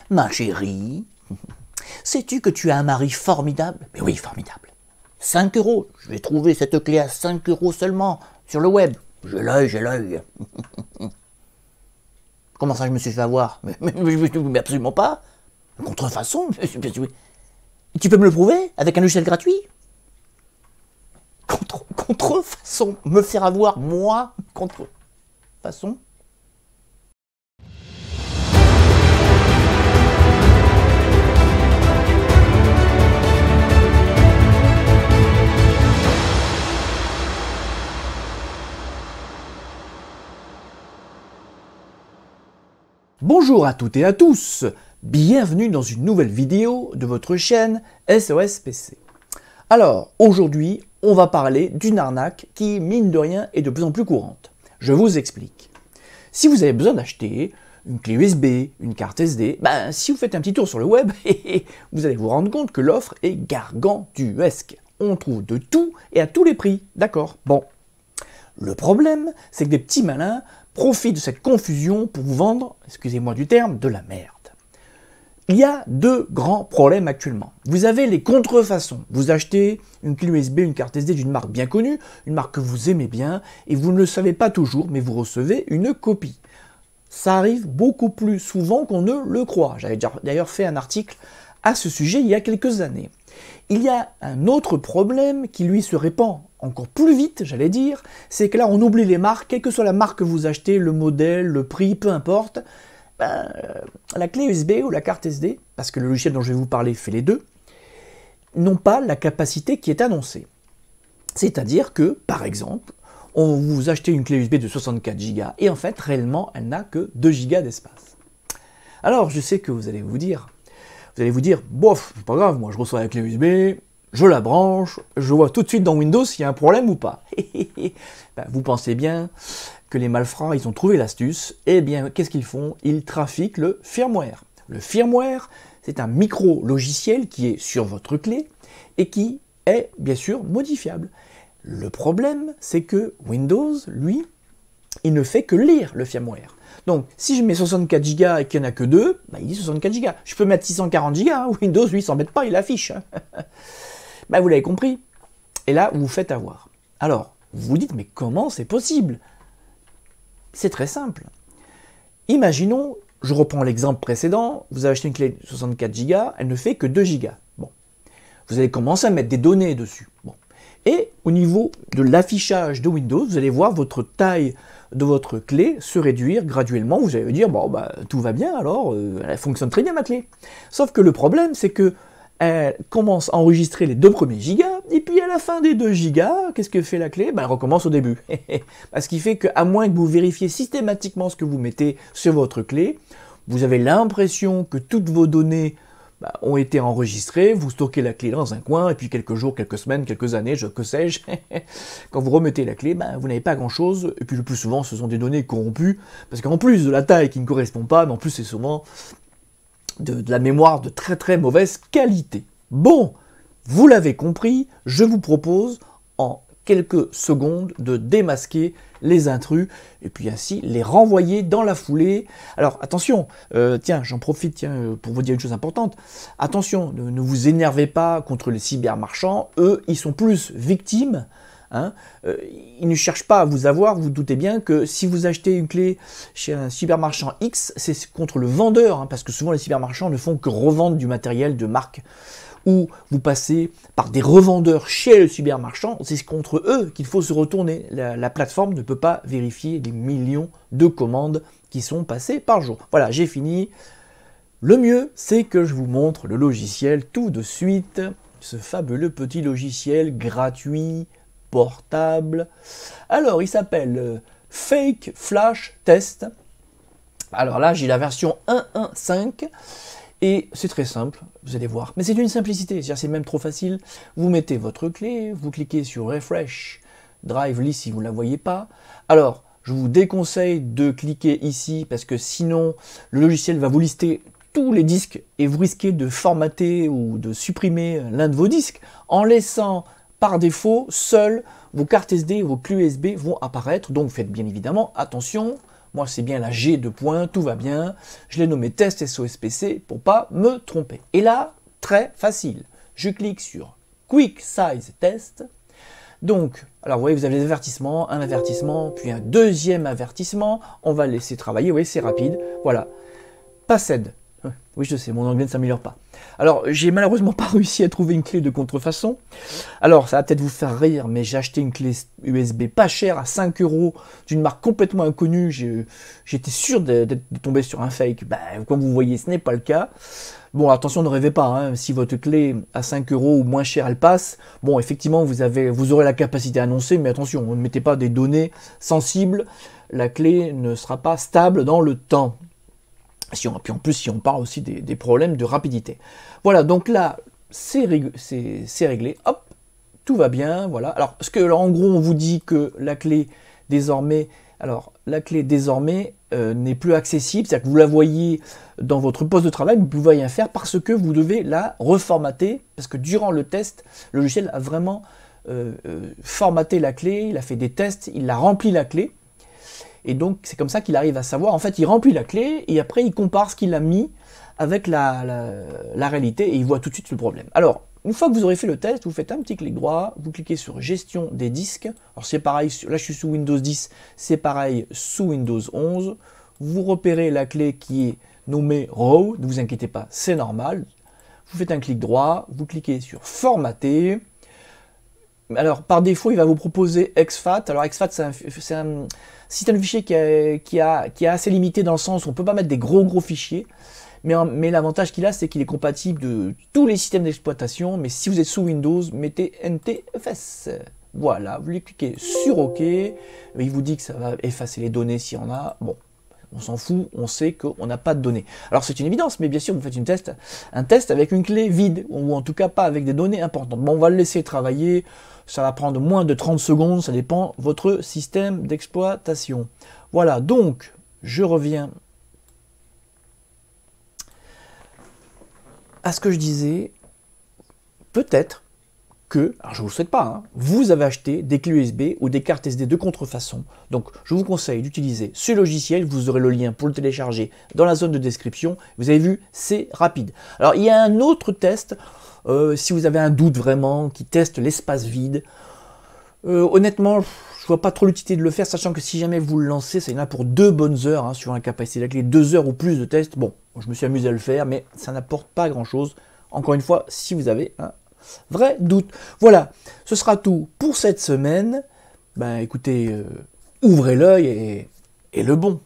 Ma chérie, sais-tu que tu as un mari formidable? Mais oui, formidable. 5 euros. Je vais trouver cette clé à 5 euros seulement sur le web. J'ai l'œil, j'ai l'œil. Comment ça, je me suis fait avoir? Mais absolument pas. Contrefaçon. Tu peux me le prouver avec un logiciel gratuit? Contrefaçon. Me faire avoir, moi, contrefaçon. Bonjour à toutes et à tous, bienvenue dans une nouvelle vidéo de votre chaîne SOS PC. Alors, aujourd'hui, on va parler d'une arnaque qui, mine de rien, est de plus en plus courante. Je vous explique. Si vous avez besoin d'acheter une clé USB, une carte SD, si vous faites un petit tour sur le web, vous allez vous rendre compte que l'offre est gargantuesque. On trouve de tout et à tous les prix, d'accord? Bon. Le problème, c'est que des petits malins profitent de cette confusion pour vous vendre, excusez-moi du terme, de la merde. Il y a deux grands problèmes actuellement. Vous avez les contrefaçons. Vous achetez une clé USB, une carte SD d'une marque bien connue, une marque que vous aimez bien, et vous ne le savez pas toujours, mais vous recevez une copie. Ça arrive beaucoup plus souvent qu'on ne le croit. J'avais d'ailleurs fait un article à ce sujet il y a quelques années. Il y a un autre problème qui lui se répand encore plus vite, j'allais dire, c'est que là on oublie les marques, quelle que soit la marque que vous achetez, le modèle, le prix, peu importe, la clé USB ou la carte SD, parce que le logiciel dont je vais vous parler fait les deux, n'ont pas la capacité qui est annoncée. C'est-à-dire que, par exemple, vous achetez une clé USB de 64 Go et en fait, réellement, elle n'a que 2 Go d'espace. Alors, je sais que vous allez vous dire, bof, c'est pas grave, moi je reçois la clé USB, je la branche, je vois tout de suite dans Windows s'il y a un problème ou pas. Vous pensez bien que les malfrats, ils ont trouvé l'astuce. Eh bien, qu'est-ce qu'ils font? Ils trafiquent le firmware. Le firmware, c'est un micro-logiciel qui est sur votre clé et qui est, bien sûr, modifiable. Le problème, c'est que Windows, lui, il ne fait que lire le firmware. Donc, si je mets 64 Go et qu'il n'y en a que 2, il dit 64 Go. Je peux mettre 640 Go, Windows, lui, il s'embête pas, il affiche. Vous l'avez compris. Et là, vous vous faites avoir. Alors, vous vous dites, mais comment c'est possible? C'est très simple. Imaginons, je reprends l'exemple précédent, vous avez acheté une clé 64 Go, elle ne fait que 2 Go. Bon. Vous allez commencer à mettre des données dessus. Bon. Et au niveau de l'affichage de Windows, vous allez voir votre taille de votre clé se réduire graduellement. Vous allez vous dire, tout va bien alors, elle fonctionne très bien ma clé. Sauf que le problème, c'est que elle commence à enregistrer les 2 premiers gigas, et puis à la fin des 2 gigas, qu'est-ce que fait la clé? Elle recommence au début. Ce qui fait qu'à moins que vous vérifiez systématiquement ce que vous mettez sur votre clé, vous avez l'impression que toutes vos données ont été enregistrées, vous stockez la clé dans un coin, et puis quelques jours, quelques semaines, quelques années, que sais-je, quand vous remettez la clé, vous n'avez pas grand-chose, et puis le plus souvent, ce sont des données corrompues, parce qu'en plus de la taille qui ne correspond pas, mais en plus c'est souvent de la mémoire de très très mauvaise qualité. Bon, vous l'avez compris, je vous propose en quelques secondes de démasquer les intrus et puis ainsi les renvoyer dans la foulée. Alors attention, j'en profite pour vous dire une chose importante. Attention, ne vous énervez pas contre les cybermarchands, eux ils sont plus victimes. Ils ne cherchent pas à vous avoir, vous doutez bien que si vous achetez une clé chez un cybermarchand X, c'est contre le vendeur, parce que souvent les cybermarchands ne font que revendre du matériel de marque, ou vous passez par des revendeurs chez le cybermarchand, c'est contre eux qu'il faut se retourner. La plateforme ne peut pas vérifier les millions de commandes qui sont passées par jour. Voilà, j'ai fini. Le mieux, c'est que je vous montre le logiciel tout de suite, ce fabuleux petit logiciel gratuit, portable. Alors, il s'appelle Fake Flash Test. Alors là, j'ai la version 1.1.5 et c'est très simple, vous allez voir. Mais c'est d'une simplicité, c'est même trop facile. Vous mettez votre clé, vous cliquez sur Refresh Drive List si vous ne la voyez pas. Alors, je vous déconseille de cliquer ici parce que sinon, le logiciel va vous lister tous les disques et vous risquez de formater ou de supprimer l'un de vos disques en laissant par défaut, seules vos cartes SD et vos clés USB vont apparaître, donc faites bien évidemment attention. Moi, c'est bien la G de point, tout va bien. Je l'ai nommé test SOSPC pour pas me tromper. Et là, très facile. Je clique sur Quick Size Test. Donc, alors vous voyez, vous avez des avertissements, un avertissement, puis un deuxième avertissement. On va laisser travailler, vous voyez, c'est rapide. Voilà. Passed. Oui, je sais, mon anglais ne s'améliore pas. Alors, j'ai malheureusement pas réussi à trouver une clé de contrefaçon. Alors, ça va peut-être vous faire rire, mais j'ai acheté une clé USB pas chère, à 5 € d'une marque complètement inconnue. J'étais sûr de tomber sur un fake. Ben, comme vous voyez, ce n'est pas le cas. Bon, attention, ne rêvez pas, hein, si votre clé à 5 € ou moins chère, elle passe, bon, effectivement, vous aurez la capacité à annoncer, mais attention, ne mettez pas des données sensibles, la clé ne sera pas stable dans le temps. Puis en plus, si on parle aussi des problèmes de rapidité. Voilà, donc là, c'est réglé, hop, tout va bien, voilà. Alors, en gros, on vous dit que la clé, désormais, n'est plus accessible, c'est-à-dire que vous la voyez dans votre poste de travail, vous ne pouvez rien faire parce que vous devez la reformater, parce que durant le test, le logiciel a vraiment formaté la clé, il a fait des tests, il a rempli la clé, et donc c'est comme ça qu'il arrive à savoir, en fait il remplit la clé, et après il compare ce qu'il a mis avec la réalité, et il voit tout de suite le problème. Alors, une fois que vous aurez fait le test, vous faites un petit clic droit, vous cliquez sur gestion des disques. Alors c'est pareil, là je suis sous Windows 10, c'est pareil sous Windows 11. Vous repérez la clé qui est nommée RAW, ne vous inquiétez pas, c'est normal. Vous faites un clic droit, vous cliquez sur formater. Alors par défaut, il va vous proposer exFAT. Alors exFAT, c'est un système de fichiers qui est assez limité dans le sens où on ne peut pas mettre des gros fichiers. Mais l'avantage qu'il a, c'est qu'il est compatible de tous les systèmes d'exploitation. Mais si vous êtes sous Windows, mettez NTFS. Voilà, vous cliquez sur OK. Il vous dit que ça va effacer les données s'il y en a. Bon, on s'en fout, on sait qu'on n'a pas de données. Alors c'est une évidence, mais bien sûr, vous faites un test avec une clé vide, ou en tout cas pas avec des données importantes. Bon, on va le laisser travailler. Ça va prendre moins de 30 secondes, ça dépend de votre système d'exploitation. Voilà, donc, je reviens à ce que je disais, peut-être que, alors je ne vous le souhaite pas, hein, vous avez acheté des clés USB ou des cartes SD de contrefaçon. Donc je vous conseille d'utiliser ce logiciel, vous aurez le lien pour le télécharger dans la zone de description. Vous avez vu, c'est rapide. Alors il y a un autre test, si vous avez un doute vraiment, qui teste l'espace vide. Honnêtement, je vois pas trop l'utilité de le faire, sachant que si jamais vous le lancez, ça y en a pour 2 bonnes heures, hein, sur la capacité de la clé, 2 heures ou plus de test. Bon, je me suis amusé à le faire, mais ça n'apporte pas grand-chose. Encore une fois, si vous avez un vrai doute. Voilà, ce sera tout pour cette semaine. Ben écoutez, ouvrez l'œil et le bon.